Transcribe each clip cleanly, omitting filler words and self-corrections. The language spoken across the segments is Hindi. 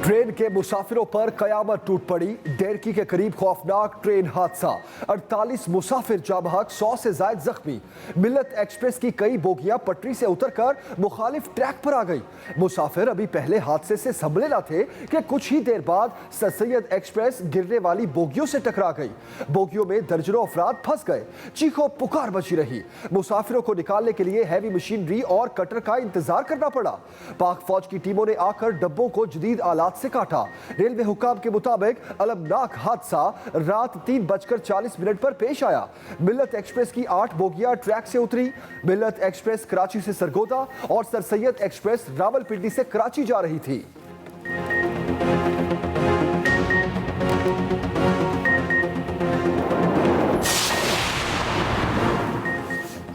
ट्रेन के मुसाफिरों पर कयामत टूट पड़ी। डेरकी के करीब खौफनाक ट्रेन हादसा, 48 मुसाफिर जाँ बहक, 100 से ज्यादा जख्मी। मिल्लत एक्सप्रेस की कई बोगियां पटरी से उतरकर मुखालिफ ट्रैक पर आ गई। मुसाफिर अभी पहले हादसे से संभले न थे कि कुछ ही देर बाद सर सैयद एक्सप्रेस गिरने वाली बोगियों से टकरा गई। बोगियों में दर्जनों अफराद फंस गए। चीखों पुकार मची रही। मुसाफिरों को निकालने के लिए हैवी मशीनरी और कटर का इंतजार करना पड़ा। पाक फौज की टीमों ने आकर डब्बों को जदीद आलात से काटा। रेलवे हुकाम के मुताबिक अलमनाक हादसा रात 3:40 पर पेश आया। मिल्लत एक्सप्रेस की 8 बोगियां ट्रैक से उतरी। मिल्लत एक्सप्रेस कराची से सरगोदा और सर सैयद एक्सप्रेस रावलपिंडी से कराची जा रही थी।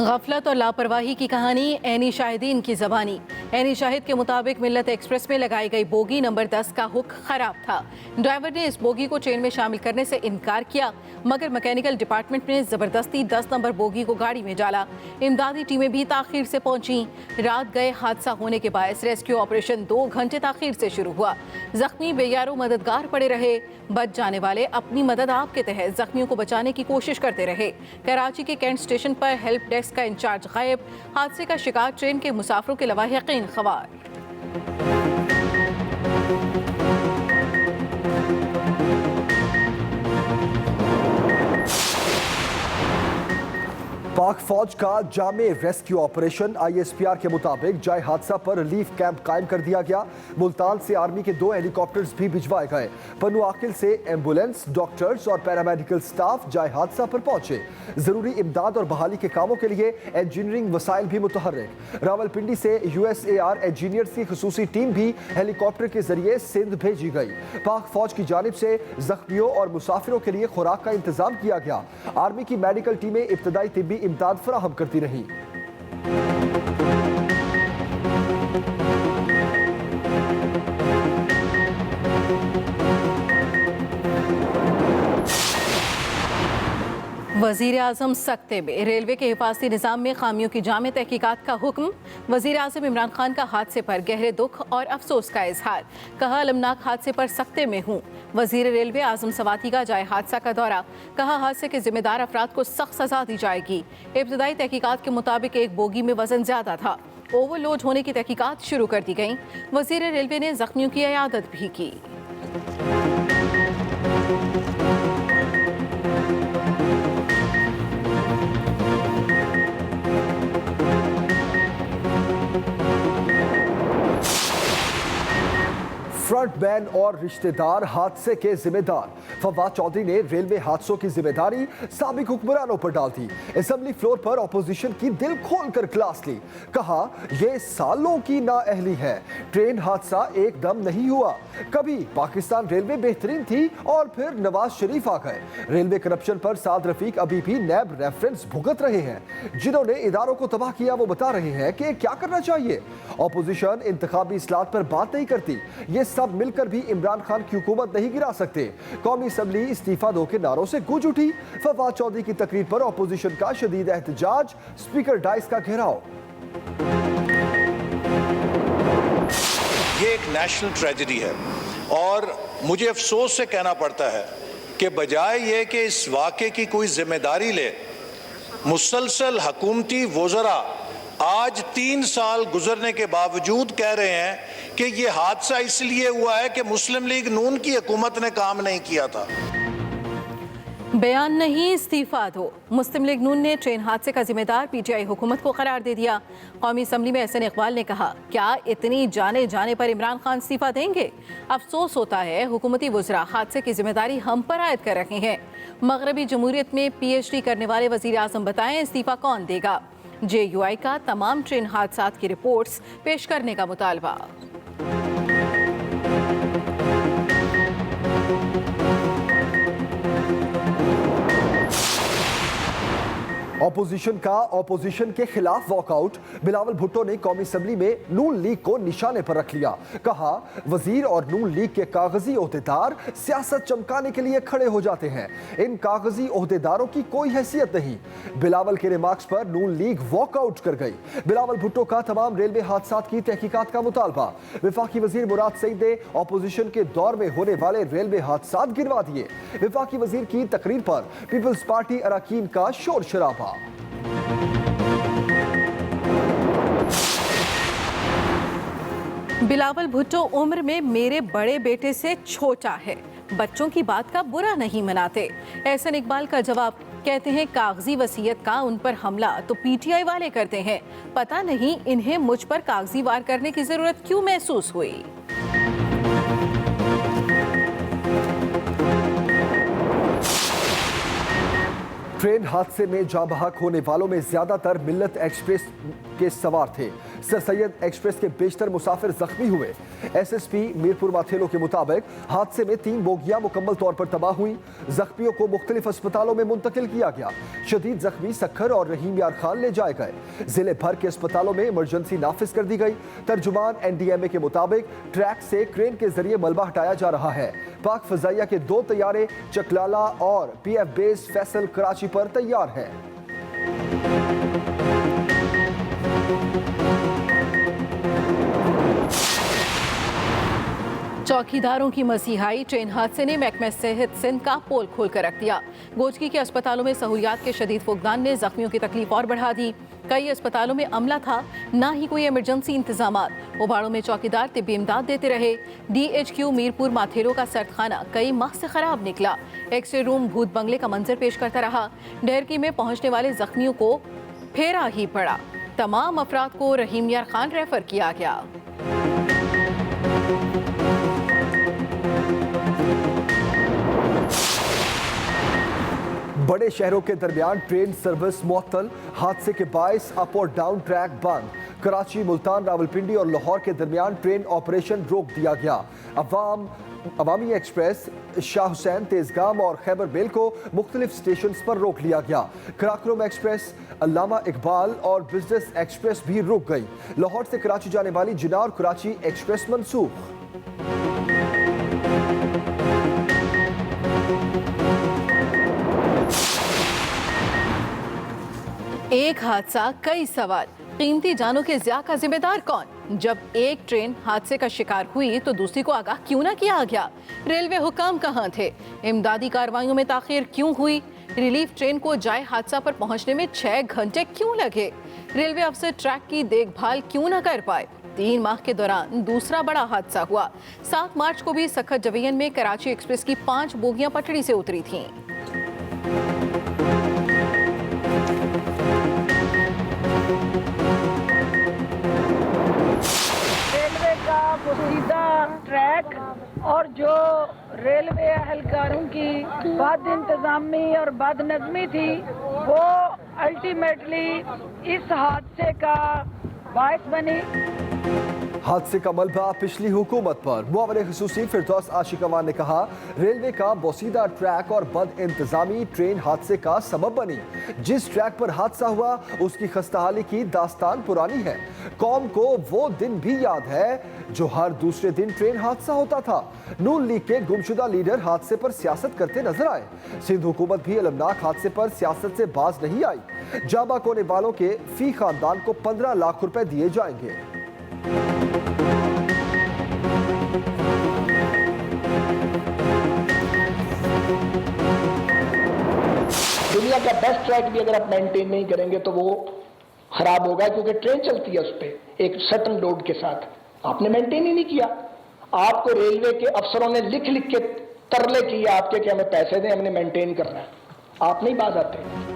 गफलत और लापरवाही की कहानी ऐनी शाहिदीन की ज़बानी। ऐनी शाहिद के मुताबिक मिल्लत एक्सप्रेस में लगाई गई बोगी नंबर 10 का हुक खराब था। ड्राइवर ने इस बोगी को ट्रेन में शामिल करने से इनकार किया, मगर मैकेनिकल डिपार्टमेंट ने ज़बरदस्ती 10 नंबर बोगी को गाड़ी में डाला। इमदादी टीमें भी ताखीर से पहुंची। रात गए हादसा होने के बायस रेस्क्यू ऑपरेशन 2 घंटे ताखीर से शुरू हुआ। जख्मी बेयारो मददगार पड़े रहे। बच जाने वाले अपनी मदद आप के तहत जख्मियों को बचाने की कोशिश करते रहे। कराची के कैंट स्टेशन पर हेल्प डेस्क का इंचार्ज गायब। हादसे का शिकार ट्रेन के मुसाफिरों के लवाहिकीन खबर। पाक फौज का जामे रेस्क्यू ऑपरेशन। ISPR के मुताबिक जाए हादसा पर रिलीफ कैंप कायम कर दिया गया। मुल्तान से आर्मी के 2 हेलीकॉप्टर्स भी भिजवाए गए। पन्नू आकिल से एम्बुलेंस, डॉक्टर्स और पैरामेडिकल स्टाफ जाए हादसा पर पहुंचे। जरूरी इमदाद और बहाली के कामों के लिए इंजीनियरिंग वसाइल भी मुतहर्रिक। रावलपिंडी से USAR इंजीनियर्स की खुसूसी टीम भी हेलीकॉप्टर के जरिए सिंध भेजी गई। पाक फौज की जानिब से जख्मियों और मुसाफिरों के लिए खुराक का इंतजाम किया गया। आर्मी की मेडिकल टीमें इब्तदाई तिब्बी इमदाद फराहम करती रही। वज़ीर आज़म सख्ते में, रेलवे के हिफाजती निज़ाम में खामियों की जामे तहकीकात का हुक्म। वज़ीर आज़म इमरान खान का हादसे पर गहरे दुख और अफसोस का इजहार। कहा अलमनाक हादसे पर सख्ते में हूँ। वज़ीर रेलवे आज़म सवाती का जाए हादसा का दौरा। कहा हादसे के जिम्मेदार अफराद को सख्त सजा दी जाएगी। इब्तदाई तहकीकात के मुताबिक एक बोगी में वजन ज़्यादा था। ओवरलोड होने की तहकीकात शुरू कर दी गई। वज़ीर रेलवे ने जख्मियों की इयादत भी की। फ्रंटमैन और रिश्तेदार हादसे के जिम्मेदार। फवाद चौधरी ने रेलवे हादसों की जिम्मेदारी साबिक हुक्मरानों पर डाल दी। असेंबली फ्लोर पर ऑपोजिशन की दिल खोलकर क्लास ली। कहा यह सालों की नाअहली है। ट्रेन हादसा एकदम नहीं हुआ। कभी पाकिस्तान रेलवे बेहतरीन थी और फिर नवाज शरीफ आ गए। रेलवे करप्शन पर साद रफीक अभी भी नैब रेफरेंस भुगत रहे हैं। जिन्होंने इदारों को तबाह किया वो बता रहे हैं कि क्या करना चाहिए। ऑपोजिशन इंतखाबी इस्लाहत पर बात नहीं करती। ये सब मिलकर भी इमरान खान की हुकूमत नहीं गिरा सकते। कौमी असम्बली इस्तीफा दो के नारों से गूंज उठी। फवाद चौधरी की तकरीर पर ऑपोजिशन का शदीद एहतजाज। स्पीकर डाइस का घेराव। ये एक नेशनल ट्रेजेडी है और मुझे अफसोस से कहना पड़ता है कि बजाय ये कि इस वाक़े की कोई जिम्मेदारी ले, मुसलसल हुकूमती वज़रा आज 3 साल गुजरने के बावजूद कह रहे हैं कि ये हादसा इसलिए हुआ है कि मुस्लिम लीग नून की हुकूमत ने काम नहीं किया था। बयान नहीं, इस्तीफा दो। मुस्लिम लीग नून ने ट्रेन हादसे का जिम्मेदार PTI हुकूमत को करार दे दिया। कौमी असम्बली में एहसन इकबाल ने कहा, क्या इतनी जाने जाने पर इमरान खान इस्तीफा देंगे? अफसोस होता है हुकूमती वज़रा हादसे की जिम्मेदारी हम पर आयद कर रहे हैं। मगरबी जमहूरियत में PhD करने वाले वज़ीर आज़म बताएं इस्तीफा कौन देगा। JUI का तमाम ट्रेन हादसात की रिपोर्ट्स पेश करने का मुतालबा। ऑपोजिशन के खिलाफ वॉकआउट। बिलावल भुट्टो ने कौमी असेंबली में नून लीग को निशाने पर रख लिया। कहा, वजीर और नून लीग के कागजी ओहदेदार सियासत चमकाने के लिए खड़े हो जाते हैं। इन कागजी ओहदेदारों की कोई हैसियत नहीं। बिलावल के रिमार्क्स पर नून लीग वॉकआउट कर गई। बिलावल भुट्टो का तमाम रेलवे हादसा की तहकीकात का मुतालबा। विफाकी वजीर मुराद सईद ने ऑपोजिशन के दौर में होने वाले रेलवे हादसा गिनवा दिए। विफाकी वजीर की तकरीर पर पीपल्स पार्टी अरकान का शोर शराबा। बिलावल भुट्टो उम्र में मेरे बड़े बेटे से छोटा है, बच्चों की बात का बुरा नहीं मनाते। एहसन इकबाल का जवाब, कहते हैं कागजी वसीयत का उन पर हमला तो पीटीआई वाले करते हैं। पता नहीं इन्हें मुझ पर कागजी वार करने की जरूरत क्यों महसूस हुई। ट्रेन हादसे में जाँ बहक होने वालों में ज्यादातर मिल्लत एक्सप्रेस के सवार थे। सर सैयद एक्सप्रेस के बेशतर मुसाफिर जख्मी हुए। एसएसपी मीरपुर माथेलो के मुताबिक हादसे में 3 बोगियां मुकम्मल तौर पर तबाह हुई। जख्मियों को मुख्तलिफ अस्पतालों में मुंतकिल किया गया। शदीद जख्मी सक्खर और रहीम यार खान ले जाए गए। जिले भर के अस्पतालों में इमरजेंसी नाफिज कर दी गई। तर्जुमान एनडीएमए के मुताबिक ट्रैक से क्रेन के जरिए मलबा हटाया जा रहा है। पाक फजाइया के 2 तैयारे चकलाला और पीएफ बेस फैसल कराची पर तैयार हैं। चौकीदारों की मसीहाई। ट्रेन हादसे ने महकमा सेहत सिंध का पोल खोल कर रख दिया। गोचकी के अस्पतालों में सहूलियात के शदीद फुकदान ने जख्मियों की तकलीफ और बढ़ा दी। कई अस्पतालों में अमला था, ना ही कोई इमरजेंसी इंतजामात। उबाड़ों में चौकीदार तिब्बी इमदाद देते रहे। DHQ मीरपुर माथेरो का सर्दखाना कई माह से खराब निकला। एक्सरे रूम भूत बंगले का मंजर पेश करता रहा। डेहरकी में पहुंचने वाले जख्मियों को फेरा ही पड़ा। तमाम अफराद को रहीम यार खान रेफर किया गया। बड़े शहरों के दरमियान ट्रेन सर्विस मुअत्तल। हादसे के बायस अप और डाउन ट्रैक बंद। कराची, मुल्तान, रावलपिंडी और लाहौर के दरमियान ट्रेन ऑपरेशन रोक दिया गया। अवामी एक्सप्रेस, शाह हुसैन, तेजगाम और खैबर मेल को मुख्तलिफ स्टेशन पर रोक लिया गया। कराक्रम एक्सप्रेस, अल्लामा इकबाल और बिजनेस एक्सप्रेस भी रुक गई। लाहौर से कराची जाने वाली जिना और कराची एक्सप्रेस मनसूख। एक हादसा, कई सवाल। कीमती जानों के ज़िया का जिम्मेदार कौन? जब एक ट्रेन हादसे का शिकार हुई तो दूसरी को आगाह क्यों ना किया गया? रेलवे हुकाम कहाँ थे? इमदादी कार्रवाइयों में ताखीर क्यों हुई? रिलीफ ट्रेन को जाए हादसा पर पहुंचने में 6 घंटे क्यों लगे? रेलवे अफसर ट्रैक की देखभाल क्यों न कर पाए? 3 माह के दौरान दूसरा बड़ा हादसा हुआ। 7 मार्च को भी सखत जवैयन में कराची एक्सप्रेस की 5 बोगियां पटरी से उतरी थीं। सीधा ट्रैक और जो रेलवे एहलकारों की बद इंतजामी और बद नज़मी थी वो अल्टीमेटली इस हादसे का बायस बनी। हादसे का मलबा पिछली हुकूमत पर। मुआविन खुसूसी फिरदौस आशिक अमान ने कहा, रेलवे का बोसीदा ट्रैक और बद इंतजामी ट्रेन हादसे का सबब बनी। जिस ट्रैक पर हादसा हुआ उसकी खस्ताहाली की दास्तान पुरानी है। कौम को वो दिन भी याद है जो हर दूसरे दिन ट्रेन हादसा होता था। नून लीग के गुमशुदा लीडर हादसे पर सियासत करते नजर आए। सिंध हुकूमत भी अलमनाक हादसे पर सियासत से बाज नहीं आई। जाबाक होने वालों के फी खानदान को 15 लाख रुपए दिए जाएंगे। दुनिया का बेस्ट ट्रैक भी अगर आप मेंटेन नहीं करेंगे तो वो खराब होगा, क्योंकि ट्रेन चलती है उस पर एक सर्टन लोड के साथ। आपने मेंटेन ही नहीं किया। आपको रेलवे के अफसरों ने लिख लिख के तरले किए आपके कि हमें पैसे दें, हमने मेंटेन करना है। आप नहीं बाज आते।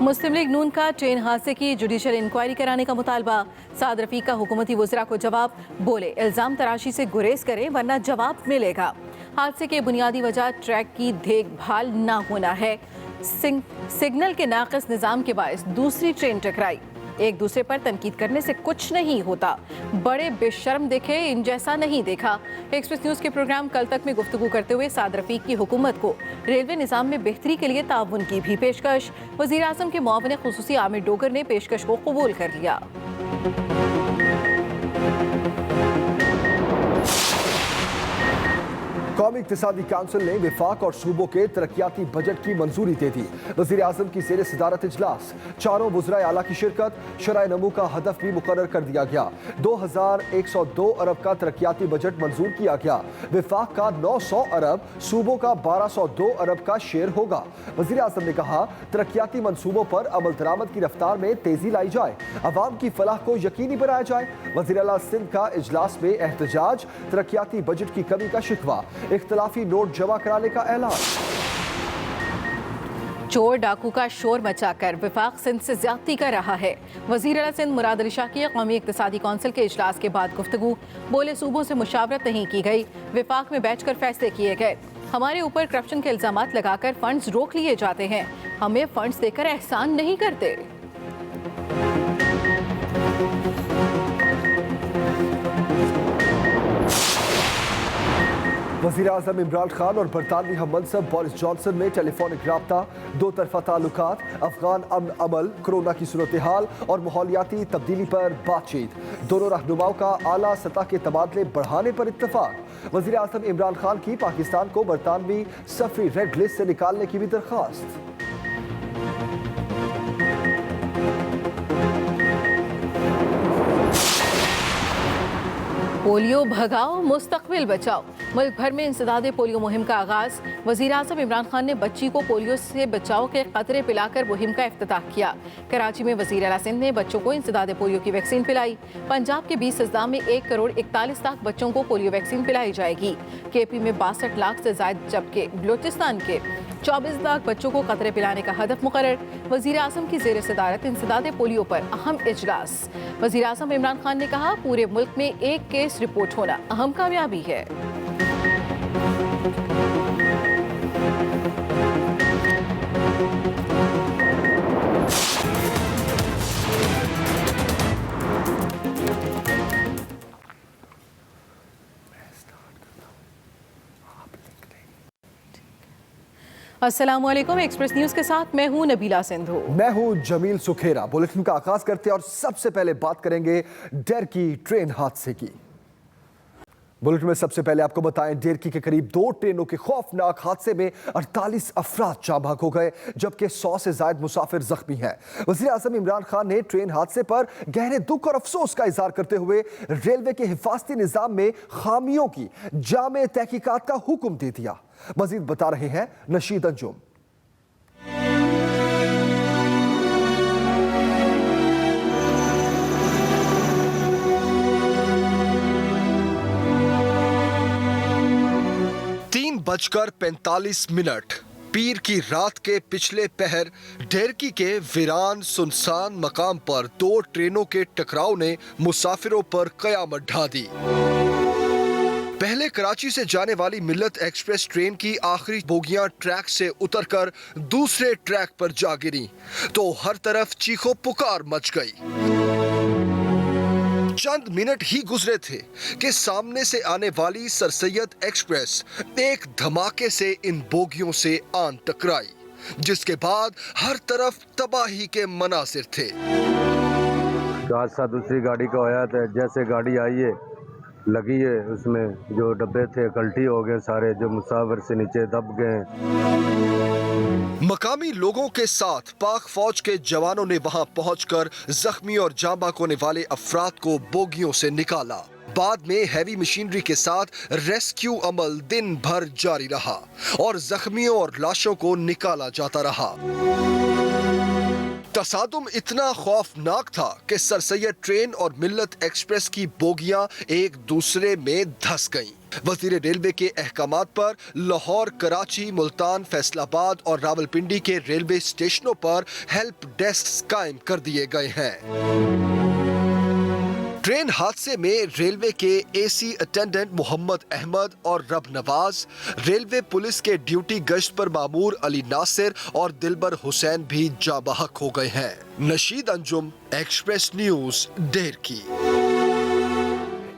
मुस्लिम लीग नून का ट्रेन हादसे की जुडिशियल इंक्वायरी कराने का मुतालबा। साद रफीक का हुकूमती वज़रा को जवाब। बोले, इल्ज़ाम तराशी से गुरेज करें वरना जवाब मिलेगा। हादसे के बुनियादी वजह ट्रैक की देखभाल ना होना है। सिग्नल के नाक़िस निज़ाम के बायस दूसरी ट्रेन टकराई। एक दूसरे पर तनकीद करने से कुछ नहीं होता। बड़े बेशर्म देखे, इन जैसा नहीं देखा। एक्सप्रेस न्यूज़ के प्रोग्राम कल तक में गुफ्तगू करते हुए साद रफीक की हुकूमत को रेलवे निज़ाम में बेहतरी के लिए ताउन की भी पेशकश। वज़ीर आज़म के मुआविन खुसूसी आमिर डोगर ने पेशकश को कबूल कर लिया। कौमी इक्तिसादी काउंसिल ने विफाक और सूबों के तरक्याती बजट की मंजूरी दे दी। वज़ीर आज़म की ज़ेर सदारत इजलास, चारों वज़राए आला की शिरकत, शराय नमू का हदफ भी मुकर्रर कर दिया गया। 2102 अरब का तरक्याती बजट मंजूर किया गया। विफाक का 900 अरब, सूबों का 1202 अरब का शेयर होगा। वज़ीर आज़म ने कहा, तरक्याती मंसूबों पर अमल दरामद की रफ्तार में तेजी लाई जाए, अवाम की फलाह को यकीनी बनाया जाए। वज़ीर आला सिंध का इजलास में एहतजाज, तरक्याती बजट की कमी का शिकवा, इख्तलाफी नोट जमा कराने का ऐलान। चोर डाकू का शोर मचाकर विफाक सिंध से ज्यादती कर रहा है। वज़ीर आला सिंध मुराद अली शाह की कौमी इक्तिसादी कौंसिल के इजलास के बाद गुफ्तगू, बोले सूबों से मुशावरत नहीं की गई, विफाक में बैठकर फैसले किए गए। हमारे ऊपर करप्शन के इल्जामात लगाकर फंड्स रोक लिए जाते हैं, हमें फंड्स देकर एहसान नहीं करते। वज़ीर आज़म इमरान खान और बरतानवी हम मनसब बोरिस जॉनसन में टेलीफोनिक राब्ता, दो तरफा ताल्लुकात, अफगान अमन अमल, कोरोना की सूरत हाल और माहौलियाती तब्दीली पर बातचीत। दोनों रहनुमाओं का आला सतह के तबादले बढ़ाने पर इत्तफाक। वज़ीर आज़म इमरान खान की पाकिस्तान को बरतानवी सफरी रेड लिस्ट से निकालने की भी दरख्वास्त। पोलियो भगाओ, मुस्तकबिल बचाओ। मुल्क भर में इंसदादे पोलियो मुहिम का आगाज। वज़ीर आज़म इमरान खान ने बच्ची को पोलियो से बचाव के कतरे पिलाकर मुहिम का इफ्तिताह किया। कराची में वज़ीर आला सिंध ने बच्चों को इंसदादे पोलियो की वैक्सीन पिलाई। पंजाब के 20 अजला में 1 करोड़ 41 लाख बच्चों को पोलियो वैक्सीन पिलाई जाएगी। केपी में 62 लाख से ज्यादा, जबकि बलूचिस्तान के 24 लाख बच्चों को कतरे पिलाने का हदफ मुकर्रर। वज़ीर आज़म की ज़ेर सदारत इंसदादे पोलियो पर अहम इजलास। वज़ीर आज़म इमरान खान ने कहा, पूरे मुल्क में 1 केस रिपोर्ट होना अहम कामयाबी है। अस्सलाम वालेकुम। एक्सप्रेस न्यूज के साथ मैं हूं नबीला सिंधु। मैं हूं जमील सुखेरा। बुलेटिन का आगाज करते हैं और सबसे पहले बात करेंगे डेर की ट्रेन हादसे की। बुलेटिन में सबसे पहले आपको बताएं, डेरकी के करीब 2 ट्रेनों के खौफनाक हादसे में 48 अफराद जाँ भाग हो गए, जबकि 100 से ज्यादा मुसाफिर जख्मी हैं। वज़ीर आज़म इमरान खान ने ट्रेन हादसे पर गहरे दुख और अफसोस का इजहार करते हुए रेलवे के हिफाजती निज़ाम में खामियों की जामे तहकीकात का हुक्म दे दिया। मजीद बता रहे हैं नशीद अंजुम। बजकर 45 मिनट पीर की रात के पिछले पहर डेरकी के वीरान सुनसान मकाम पर 2 ट्रेनों के टकराव ने मुसाफिरों पर कयामत ढा दी। पहले कराची से जाने वाली मिल्लत एक्सप्रेस ट्रेन की आखिरी बोगियां ट्रैक से उतरकर दूसरे ट्रैक पर जा गिरी तो हर तरफ चीखो पुकार मच गई। चंद मिनट ही गुजरे थे कि सामने से आने वाली सर सैयद एक्सप्रेस एक धमाके से इन बोगियों से आन टकराई, जिसके बाद हर तरफ तबाही के मनासिर थे। हादसा दूसरी गाड़ी का होया था। जैसे गाड़ी आई है लगी है, उसमें जो डब्बे थे गलती हो गए सारे, जो मुसाफिर से नीचे दब गए। मकामी लोगों के साथ पाक फौज के जवानों ने वहां पहुंचकर जख्मी और जाँ भाग होने वाले अफराद को बोगियों से निकाला। बाद में हैवी मशीनरी के साथ रेस्क्यू अमल दिन भर जारी रहा और जख्मियों और लाशों को निकाला जाता रहा। तसादुम इतना खौफनाक था कि सर सैयद ट्रेन और मिल्लत एक्सप्रेस की बोगियां एक दूसरे में धंस गईं। वजीर रेलवे के अहकामात पर लाहौर, कराची, मुल्तान, फैसलाबाद और रावलपिंडी के रेलवे स्टेशनों पर हेल्प डेस्क कायम कर दिए गए हैं। ट्रेन हादसे में रेलवे के एसी अटेंडेंट मोहम्मद अहमद और रब नवाज, रेलवे पुलिस के ड्यूटी गश्त पर मामूर अली नासिर और दिलबर हुसैन भी जाँ बहक हो गए हैं। नशीद अंजुम, एक्सप्रेस न्यूज, डेरकी।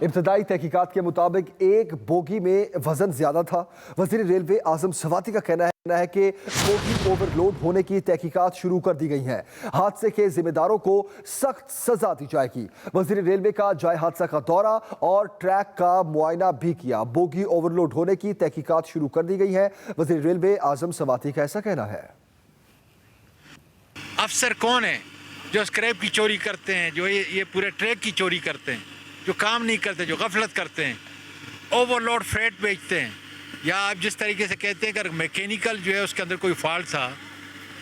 इब्तदाई तहकीकात के मुताबिक एक बोगी में वजन ज्यादा था। वजीर रेलवे आजम सवाती का कहना है कि बोगी ओवरलोड होने की तहकीकात शुरू कर दी गई हैं। हादसे के जिम्मेदारों को सख्त सजा दी जाएगी। वजीर रेलवे का जाए हादसा का दौरा और ट्रैक का मुआयना भी किया। बोगी ओवरलोड होने की तहकीकात शुरू कर दी गई है। वजीर रेलवे आजम सवाती का ऐसा कहना है। अफसर कौन है जो स्क्रैप की चोरी करते हैं, जो ये पूरे ट्रैक की चोरी करते हैं, जो काम नहीं करते, जो गफलत करते हैं, ओवरलोड फ्रेट बेचते हैं, या आप जिस तरीके से कहते हैं कि मैकेनिकल जो है उसके अंदर कोई फॉल्ट था,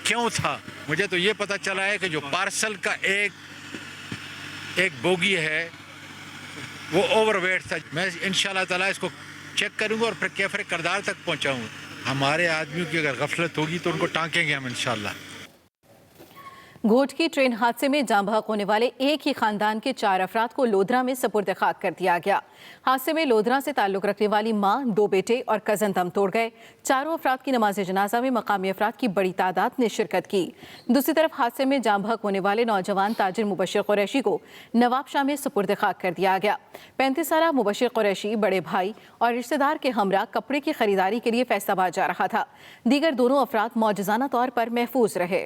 क्यों था? मुझे तो ये पता चला है कि जो पार्सल का एक बोगी है वो ओवरवेट था। मैं इंशाल्लाह ताला इसको चेक करूँगा और फिर कैफरे करदार तक पहुँचाऊँगा। हमारे आदमियों की अगर गफलत होगी तो उनको टाँकेंगे हम इंशाल्लाह। घोटकी ट्रेन हादसे में जाँ बहक होने वाले एक ही खानदान के 4 अफराद को लोधरा में सुपुर्द खाक कर दिया गया। हादसे में लोधरा से ताल्लुक रखने वाली मां, 2 बेटे और कजन दम तोड़ गए। चारों अफराद की नमाज जनाजा में मकामी अफराद की बड़ी तादाद ने शिरकत की। दूसरी तरफ हादसे में जाँ बहक होने वाले नौजवान ताजिर मुबशिर कुरैशी को नवाबशाह में सुपुर्द खाक कर दिया गया। 35 साला मुबशिर कुरैशी बड़े भाई और रिश्तेदार के हमरा कपड़े की खरीदारी के लिए फैसलाबाद जा रहा था। दीगर दोनों अफराद मौजूदाना तौर पर महफूज रहे।